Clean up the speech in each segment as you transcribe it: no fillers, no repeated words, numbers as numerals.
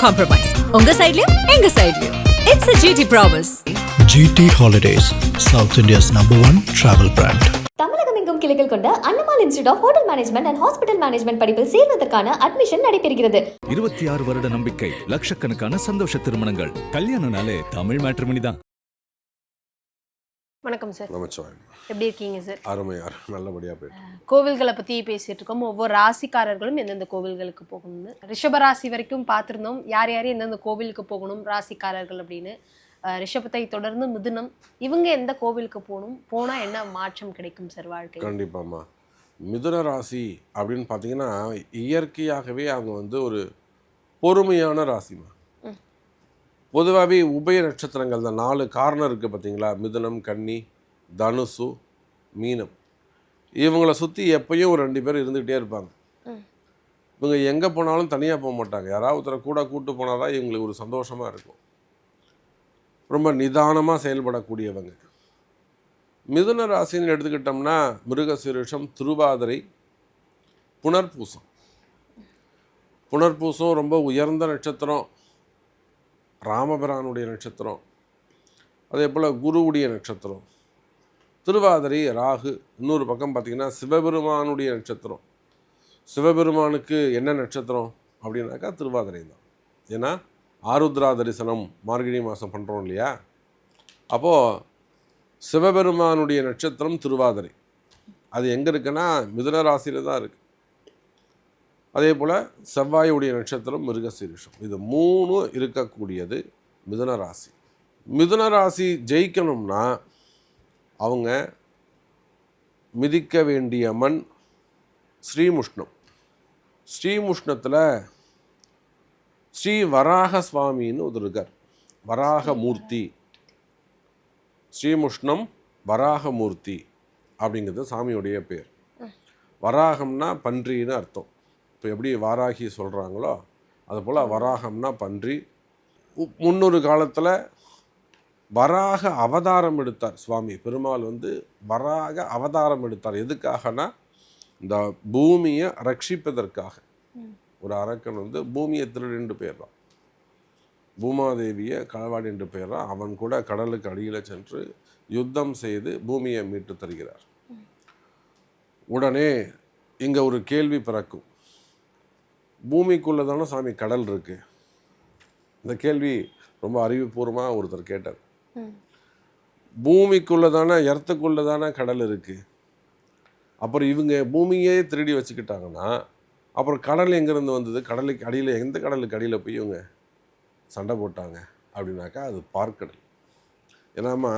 compromise. உங்க சைடுலயும் எங்க சைடுலயும். It's a GT promise. GT Holidays, South India's #1 travel brand. தமிழகம் எங்கும் கிளைகள் கொண்ட Annamal institute of hotel management and hospital management படிப்பில் சேர்வதற்கான அட்மிஷன் நடைபெறுகிறது. 26 வருட நம்பிக்கை, லட்சக்கணக்கான சந்தோஷ திருமணங்கள். கல்யாணம்னாலே தமிழ் மேட்ரிமோனி தான். வணக்கம் சார். நமச்சிவாயம். எப்படி இருக்கீங்க சார்? அருமையார், நல்லபடியாக போயிட்டு. கோவில்களை பற்றி பேசிட்டு இருக்கோம். ஒவ்வொரு ராசிக்காரர்களும் எந்தெந்த கோவில்களுக்கு போகணும்னு ரிஷபராசி வரைக்கும் பார்த்துருந்தோம். யார் யார் எந்தெந்த கோவிலுக்கு போகணும் ராசிக்காரர்கள் அப்படின்னு. ரிஷபத்தை தொடர்ந்து மிதுனம், இவங்க எந்த கோவிலுக்கு போகணும், போனால் என்ன மாற்றம் கிடைக்கும் சார் வாழ்க்கை? கண்டிப்பாம்மா. மிதுன ராசி அப்படின்னு பார்த்தீங்கன்னா இயற்கையாகவே அவங்க ஒரு பொறுமையான ராசிமா. பொதுவாகவே உபய நட்சத்திரங்கள் தான் 4 காரணம் இருக்குது பார்த்தீங்களா? மிதுனம், கன்னி, தனுசு, மீனம். இவங்கள சுற்றி எப்பயும் ஒரு 2 பேர் இருந்துக்கிட்டே இருப்பாங்க. இவங்க எங்கே போனாலும் தனியாக போக மாட்டாங்க. யாராவது ஒருத்தரை கூட கூப்பிட்டு போனால் தான் இவங்களுக்கு ஒரு சந்தோஷமாக இருக்கும். ரொம்ப நிதானமாக செயல்படக்கூடியவங்க. மிதுன ராசின்னு எடுத்துக்கிட்டோம்னா மிருகசீரிஷம், திருவாதிரை, புனர்பூசம். புனர்பூசம் ரொம்ப உயர்ந்த நட்சத்திரம், ராமபிரானுடைய நட்சத்திரம். அதே போல் குருவுடைய நட்சத்திரம். திருவாதிரை ராகு. இன்னொரு பக்கம் பார்த்திங்கன்னா சிவபெருமானுடைய நட்சத்திரம். சிவபெருமானுக்கு என்ன நட்சத்திரம் அப்படின்னாக்கா திருவாதிரை தான். ஏன்னா ஆருத்ரா தரிசனம் மார்கழி மாதம் பண்ணுறோம் இல்லையா? அப்போது சிவபெருமானுடைய நட்சத்திரம் திருவாதிரை. அது எங்கே இருக்குன்னா மிதுன ராசியில் தான் இருக்குது. அதே போல் செவ்வாயுடைய நட்சத்திரம் மிருகசீரிஷம். இது 3 இருக்கக்கூடியது மிதுன ராசி. மிதுன ராசி ஜெயிக்கணும்னா அவங்க மிதிக்க வேண்டிய மண் ஸ்ரீமுஷ்ணம். ஸ்ரீமுஷ்ணத்தில் ஸ்ரீ வராக சுவாமின்னு இருக்கார். வராகமூர்த்தி. ஸ்ரீமுஷ்ணம் வராகமூர்த்தி அப்படிங்கிறது சாமியுடைய பேர். வராகம்னா பன்றின்னு அர்த்தம். இப்போ எப்படி வாராகி சொல்கிறாங்களோ அதுபோல் வராகம்னா பன்றி. முன்னொரு காலத்தில் வராக அவதாரம் எடுத்தார் சுவாமி பெருமாள். வராக அவதாரம் எடுத்தார். எதுக்காகனா இந்த பூமியை ரட்சிப்பதற்காக. ஒரு அரக்கன் பூமியை திருடின்று போயிடுறான். பூமாதேவியை களவாடின்று போயிடுறான். அவன் கூட கடலுக்கு அடியில் சென்று யுத்தம் செய்து பூமியை மீட்டு தருகிறார். உடனே இங்கே ஒரு கேள்வி பிறக்கும். பூமிக்குள்ளே தானே சாமி கடல் இருக்குது. இந்த கேள்வி ரொம்ப அறிவுபூர்வமாக ஒருத்தர் கேட்டார். பூமிக்குள்ளே தானே, எர்த்துக்குள்ளே தானே கடல் இருக்குது. அப்புறம் இவங்க பூமியே திருடி வச்சுக்கிட்டாங்கன்னா அப்புறம் கடல் எங்கேருந்து வந்தது? கடலுக்கு அடியில், எந்த கடலுக்கு அடியில் போய் இவங்க சண்டை போட்டாங்க அப்படின்னாக்கா அது பார்க்கடல். ஏன்னாமா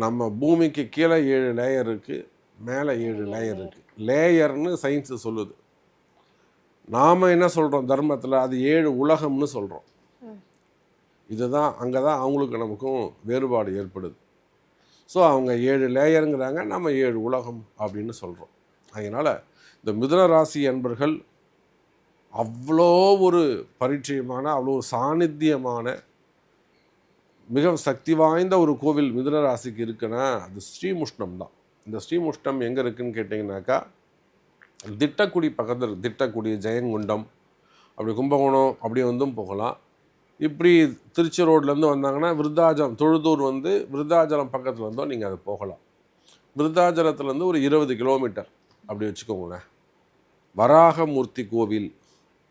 நம்ம பூமிக்கு கீழே 7 லேயர் இருக்குது, மேலே 7 லேயர் இருக்குது. லேயர்னு சயின்ஸு சொல்லுது. நாம் என்ன சொல்கிறோம் தர்மத்தில்? அது 7 உலகம்னு சொல்கிறோம். இதுதான் அங்கே தான் அவங்களுக்கு நமக்கும் வேறுபாடு ஏற்படுது. ஸோ அவங்க 7 லேயருங்கிறாங்க, நம்ம 7 உலகம் அப்படின்னு சொல்கிறோம். அதனால் இந்த மிதுன ராசி அன்பர்கள் அவ்வளோ ஒரு பரிச்சயமான, அவ்வளோ ஒரு சாநித்தியமான, மிக சக்தி வாய்ந்த ஒரு கோவில் மிதுன ராசிக்கு இருக்குன்னா அது ஸ்ரீமுஷ்ணம் தான். இந்த ஸ்ரீமுஷ்ணம் எங்கே இருக்குதுன்னு கேட்டிங்கனாக்கா திட்டக்குடி பக்கத்தில் இருக்குது. திட்டக்குடி, ஜெயங்கொண்டம், அப்படி கும்பகோணம் அப்படி போகலாம். இப்படி திருச்சி ரோட்லேருந்து வந்தாங்கன்னா விருத்தாச்சலம், தொழுதூர் விருத்தாச்சலம் பக்கத்தில் இருந்தோம் நீங்கள் அது போகலாம். விருத்தாச்சலத்துலேருந்து ஒரு 20 கிலோமீட்டர் அப்படி வச்சுக்கோங்களேன். வராகமூர்த்தி கோவில்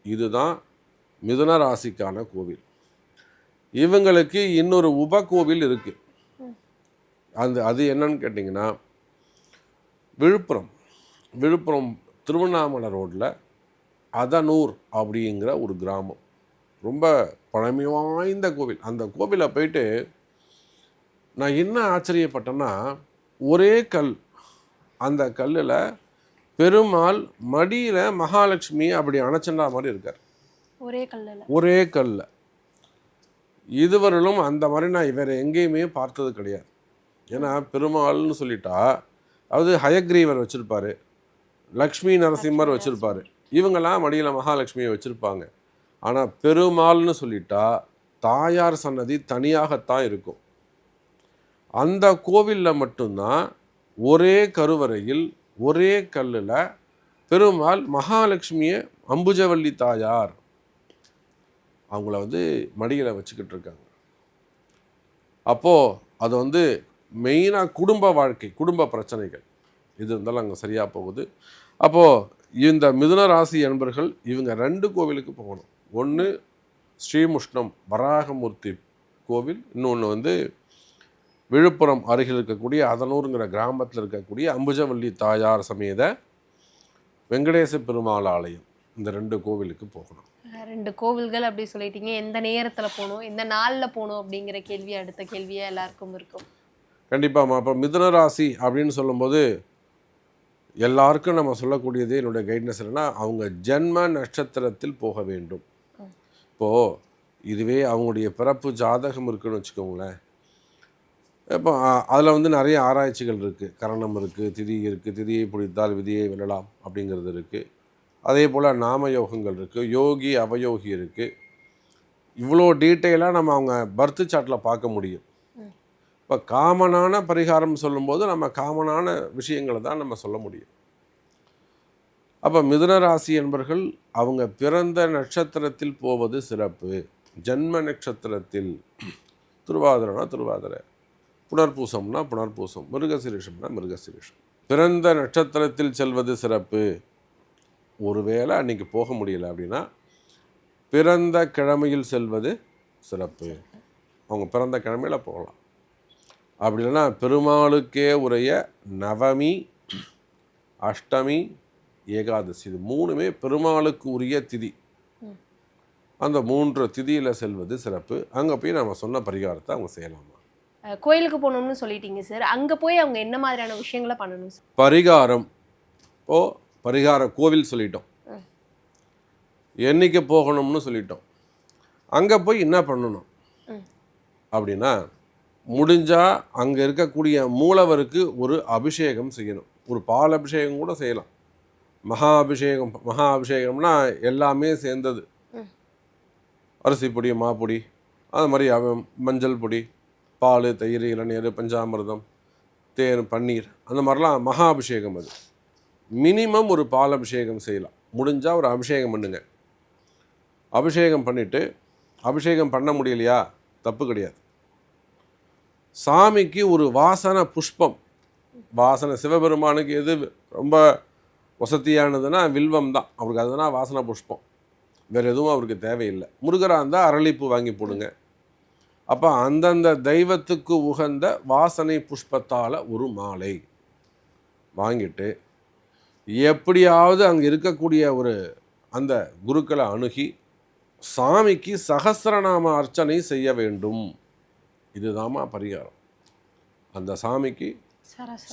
இதுதான் மிதுன ராசிக்கான கோவில். இவங்களுக்கு இன்னொரு உபகோவில் இருக்குது. அது என்னன்னு கேட்டிங்கன்னா விழுப்புரம் திருவண்ணாமலை ரோட்டில் அதனூர் அப்படிங்கிற ஒரு கிராமம். ரொம்ப பழமை வாய்ந்த கோவில். அந்த கோவிலை போயிட்டு நான் என்ன ஆச்சரியப்பட்டேன்னா, ஒரே கல், அந்த கல்லில் பெருமாள் மடியில் மகாலட்சுமி அப்படி அணைச்சண்டா மாதிரி இருக்கார். ஒரே கல்லில். இதுவரையிலும் அந்த மாதிரி நான் வேறு எங்கேயுமே பார்த்தது கிடையாது. ஏன்னா பெருமாள்னு சொல்லிட்டா அதாவது ஹயக்ரீவர் வச்சுருப்பார், லக்ஷ்மி நரசிம்மர் வச்சுருப்பார், இவங்கெல்லாம் மடியில் மகாலட்சுமியை வச்சுருப்பாங்க. ஆனால் பெருமாள்னு சொல்லிட்டா தாயார் சன்னதி தனியாகத்தான் இருக்கும். அந்த கோவிலில் மட்டும்தான் ஒரே கருவறையில் ஒரே கல்லில் பெருமாள் மகாலட்சுமியை அம்புஜவல்லி தாயார் அவங்கள வந்து மடியில் வச்சுக்கிட்டு இருக்காங்க. அப்போது அது வந்து மெயினாக குடும்ப வாழ்க்கை, குடும்ப பிரச்சனைகள் இது இருந்தாலும் அங்கே சரியாக போகுது. அப்போது இந்த மிதுன ராசி என்பர்கள் இவங்க 2 கோவிலுக்கு போகணும். ஒன்று ஸ்ரீமுஷ்ணம் வராகமூர்த்தி கோவில், இன்னொன்று வந்து விழுப்புரம் அருகில் இருக்கக்கூடிய அதனூருங்கிற கிராமத்தில் இருக்கக்கூடிய அம்புஜவல்லி தாயார் சமேத வெங்கடேச பெருமாள் ஆலயம், இந்த 2 கோவிலுக்கு போகணும். 2 கோவில்கள் அப்படி சொல்லிட்டீங்க. எந்த நேரத்தில் போகணும், எந்த நாளில் போகணும் அப்படிங்கிற கேள்வி அடுத்த கேள்வியாக எல்லாருக்கும் இருக்கும். கண்டிப்பாக. அப்போ மிதுன ராசி அப்படின்னு சொல்லும்போது எல்லாருக்கும் நம்ம சொல்லக்கூடியது என்னுடைய கைட்னஸ் என்னென்னா, அவங்க ஜென்ம நட்சத்திரத்தில் போக வேண்டும். இப்போது இதுவே அவங்களுடைய பிறப்பு ஜாதகம் இருக்குன்னு வச்சுக்கோங்களேன். இப்போ அதில் வந்து நிறைய ஆராய்ச்சிகள் இருக்குது. கரணம் இருக்குது, திதி இருக்குது, திதியை பிடித்தால் விதியை வெல்லலாம் அப்படிங்கிறது இருக்குது. அதே போல் நாமயோகங்கள் இருக்குது, யோகி அவயோகி இருக்குது. இவ்வளோ டீட்டெயிலாக நம்ம அவங்க பர்த் சார்ட்டில் பார்க்க முடியும். இப்போ காமனான பரிகாரம் சொல்லும்போது நம்ம காமனான விஷயங்களை தான் நம்ம சொல்ல முடியும். அப்போ மிதுன ராசி என்பர்கள் அவங்க பிறந்த நட்சத்திரத்தில் போவது சிறப்பு. ஜென்ம நட்சத்திரத்தில் திருவாதிரைனா திருவாதிரை, புனர்பூசம்னா புனர்பூசம், மிருகசீரிஷம்னா மிருகசீரிஷம், பிறந்த நட்சத்திரத்தில் செல்வது சிறப்பு. ஒருவேளை அன்றைக்கி போக முடியல அப்படின்னா பிறந்த கிழமையில் செல்வது சிறப்பு. அவங்க பிறந்த கிழமையில் போகலாம். அப்படி இல்லைன்னா பெருமாளுக்கே உரிய நவமி, அஷ்டமி, ஏகாதசி, இது 3மே பெருமாளுக்கு உரிய திதி. அந்த 3 திதியில் செல்வது சிறப்பு. அங்கே போய் நம்ம சொன்ன பரிகாரத்தை அவங்க செய்யலாமா. கோயிலுக்கு போகணும்னு சொல்லிட்டீங்க சார். அங்கே போய் அவங்க என்ன மாதிரியான விஷயங்களை பண்ணணும் சார்? பரிகாரம் பரிகார கோவில் சொல்லிட்டோம், என்னைக்கு போகணும்னு சொல்லிட்டோம். அங்கே போய் என்ன பண்ணணும் அப்படின்னா, முடிஞ்சால் அங்கே இருக்கக்கூடிய மூலவருக்கு ஒரு அபிஷேகம் செய்யணும். ஒரு பால் அபிஷேகம் கூட செய்யலாம். மகா அபிஷேகம்னா எல்லாமே சேர்ந்தது. அரிசி பொடி, மாப்பொடி, அது மாதிரி மஞ்சள் பொடி, பால், தயிர், இளநீர், பஞ்சாமிர்தம், தேன், பன்னீர், அந்த மாதிரிலாம் மகா அபிஷேகம். அது மினிமம் ஒரு பால் அபிஷேகம் செய்யலாம். முடிஞ்சால் ஒரு அபிஷேகம் பண்ணுங்க. அபிஷேகம் பண்ணிவிட்டு, அபிஷேகம் பண்ண முடியலையா தப்பு கிடையாது, சாமிக்கு ஒரு வாசனை புஷ்பம், வாசனை சிவபெருமானுக்கு எது ரொம்ப வசதியானதுன்னா வில்வம் தான் அவருக்கு. அதுதான் வாசனை புஷ்பம், வேறு எதுவும் அவருக்கு தேவையில்லை. முருகராக இருந்தால் அரளிப்பூ வாங்கி போடுங்க. அப்போ அந்தந்த தெய்வத்துக்கு உகந்த வாசனை புஷ்பத்தால் ஒரு மாலை வாங்கிட்டு, எப்படியாவது அங்கே இருக்கக்கூடிய ஒரு அந்த குருக்களை அணுகி சாமிக்கு சகஸ்ரநாம அர்ச்சனை செய்ய வேண்டும். இதுதாம்மா பரிகாரம். அந்த சாமிக்கு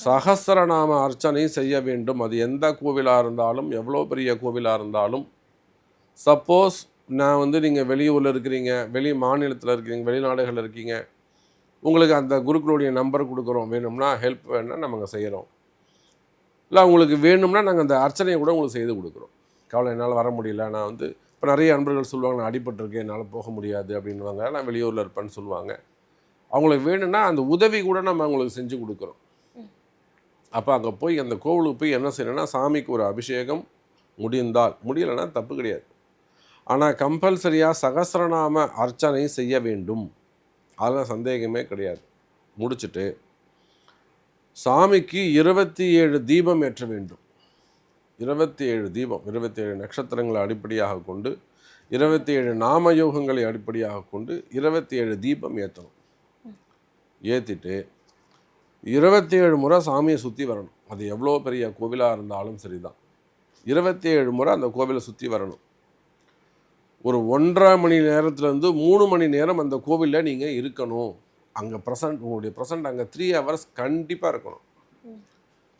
சகஸ்ரநாம அர்ச்சனை செய்ய வேண்டும். அது எந்த கோவிலாக இருந்தாலும், எவ்வளோ பெரிய கோவிலாக இருந்தாலும். சப்போஸ் நான் வந்து நீங்கள் வெளியூரில் இருக்கிறீங்க, வெளி மாநிலத்தில் இருக்கிறீங்க, வெளிநாடுகளில் இருக்கீங்க, உங்களுக்கு அந்த குருக்களுடைய நம்பர் கொடுக்குறோம், வேணும்னா ஹெல்ப் வேணும்னா நம்ம செய்கிறோம். இல்லை உங்களுக்கு வேணும்னா நாங்கள் அந்த அர்ச்சனையை கூட உங்களுக்கு செய்து கொடுக்குறோம். கவலை, என்னால் வர முடியல, நான் வந்து இப்போ நிறைய அன்பர்கள் சொல்லுவாங்க, நான் அடிபட்டிருக்கேன், என்னால் போக முடியாது அப்படின்வாங்க, நான் வெளியூரில் இருப்பேன்னு சொல்லுவாங்க. அவங்களுக்கு வேணும்னா அந்த உதவி கூட நம்ம அவங்களுக்கு செஞ்சு கொடுக்குறோம். அப்போ அங்கே போய் அந்த கோவிலுக்கு போய் என்ன செய்யணும்னா, சாமிக்கு ஒரு அபிஷேகம் முடிந்தால், முடியலைன்னா தப்பு கிடையாது, ஆனால் கம்பல்சரியாக சகஸ்ரநாம அர்ச்சனை செய்ய வேண்டும். அதெல்லாம் சந்தேகமே கிடையாது. முடிச்சுட்டு சாமிக்கு 27 தீபம் ஏற்ற வேண்டும். 27 தீபம், 27 நட்சத்திரங்களை அடிப்படையாக கொண்டு, 27 நாமயோகங்களை அடிப்படையாக கொண்டு 27 தீபம் ஏற்றணும். ஏற்றிட்டு 27 முறை சாமியை சுற்றி வரணும். அது எவ்வளோ பெரிய கோவிலாக இருந்தாலும் சரிதான், 27 முறை அந்த கோவிலை சுற்றி வரணும். ஒரு 1.5 மணி நேரத்துலேருந்து 3 மணி நேரம் அந்த கோவிலில் நீங்கள் இருக்கணும். அங்கே உங்களுடைய ப்ரெசண்ட் அங்கே 3 ஹவர்ஸ் கண்டிப்பாக இருக்கணும்.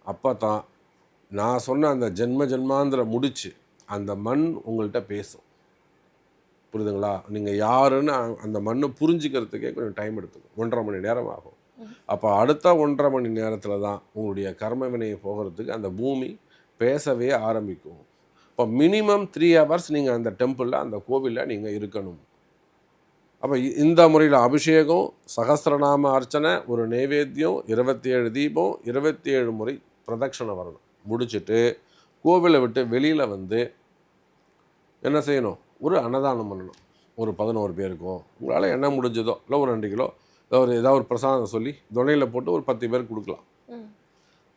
அப்போ தான் நான் சொன்ன அந்த ஜென்மாந்திர முடிச்சு அந்த மண் உங்கள்கிட்ட பேசும். புரியுதுங்களா? நீங்கள் யாருன்னு அந்த மண்ணை புரிஞ்சுக்கிறதுக்கே கொஞ்சம் டைம் எடுத்துக்கும். 1.5 மணி நேரம் ஆகும். அப்போ அடுத்த 1.5 மணி நேரத்தில் தான் உங்களுடைய கர்ம வினையை போகிறதுக்கு அந்த பூமி பேசவே ஆரம்பிக்கும். இப்போ மினிமம் 3 ஹவர்ஸ் நீங்கள் அந்த டெம்பிளில், அந்த கோவிலில் நீங்கள் இருக்கணும். அப்போ இந்த முறையில் அபிஷேகம், சகஸ்ரநாம அர்ச்சனை, ஒரு நைவேத்தியம், 27 தீபம், 27 முறை பிரதட்சணை வரணும். முடிச்சுட்டு கோவிலை விட்டு வெளியில் வந்து என்ன செய்யணும்? ஒரு அன்னதானம் பண்ணணும். ஒரு 11 பேருக்கோ உங்களால் என்ன முடிஞ்சதோ இல்லை ஒரு 2 கிலோ ஏதாவது ஒரு பிரசாதம் சொல்லி துணையில் போட்டு ஒரு 10 பேருக்கு கொடுக்கலாம்.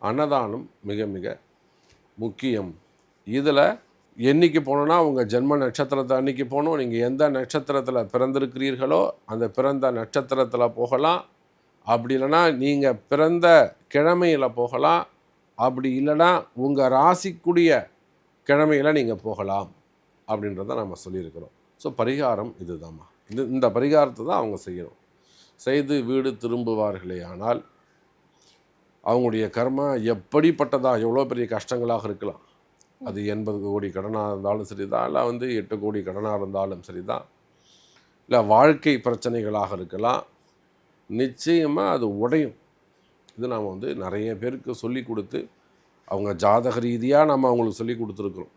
அன்னதானம் மிக மிக முக்கியம். இதில் என்னைக்கு போனோன்னா உங்கள் ஜென்ம நட்சத்திரத்தை அன்னைக்கு போகணும். நீங்கள் எந்த நட்சத்திரத்தில் பிறந்திருக்கிறீர்களோ அந்த பிறந்த நட்சத்திரத்தில் போகலாம். அப்படி இல்லைன்னா நீங்கள் பிறந்த கிழமையில் போகலாம். அப்படி இல்லைன்னா உங்கள் ராசிக்குரிய கிழமையில் நீங்கள் போகலாம் அப்படின்றத நம்ம சொல்லியிருக்கிறோம். ஸோ பரிகாரம் இதுதாம்மா. இந்த பரிகாரத்தை தான் அவங்க செய்யணும். செய்து வீடு திரும்புவார்களே ஆனால் அவங்களுடைய கர்மா எப்படிப்பட்டதா எவ்வளோ பெரிய கஷ்டங்களாக இருக்கலாம். அது 80 கோடி கடனாக இருந்தாலும் சரி தான், இல்லை 8 கோடி கடனாக இருந்தாலும் சரி தான், இல்லை வாழ்க்கை பிரச்சனைகளாக இருக்கலாம். நிச்சயமாக அது உடையும். இது நாம் நிறைய பேருக்கு சொல்லி கொடுத்து அவங்க ஜாதக ரீதியாக நம்ம அவங்களுக்கு சொல்லி கொடுத்துருக்குறோம்.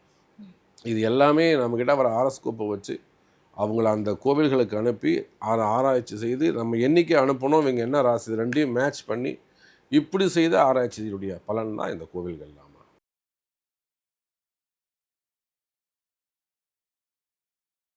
இது எல்லாமே நம்மக்கிட்ட வர ஆரோஸ்கோப்பை வச்சு அவங்கள அந்த கோவில்களுக்கு அனுப்பி ஆராய்ச்சி செய்து நம்ம என்றைக்கு அனுப்பணும், இவங்க என்ன ராசி, ரெண்டையும் மேட்ச் பண்ணி இப்படி செய்த ஆராய்ச்சியுடைய பலன் தான் இந்த கோவில்கள்லாம்.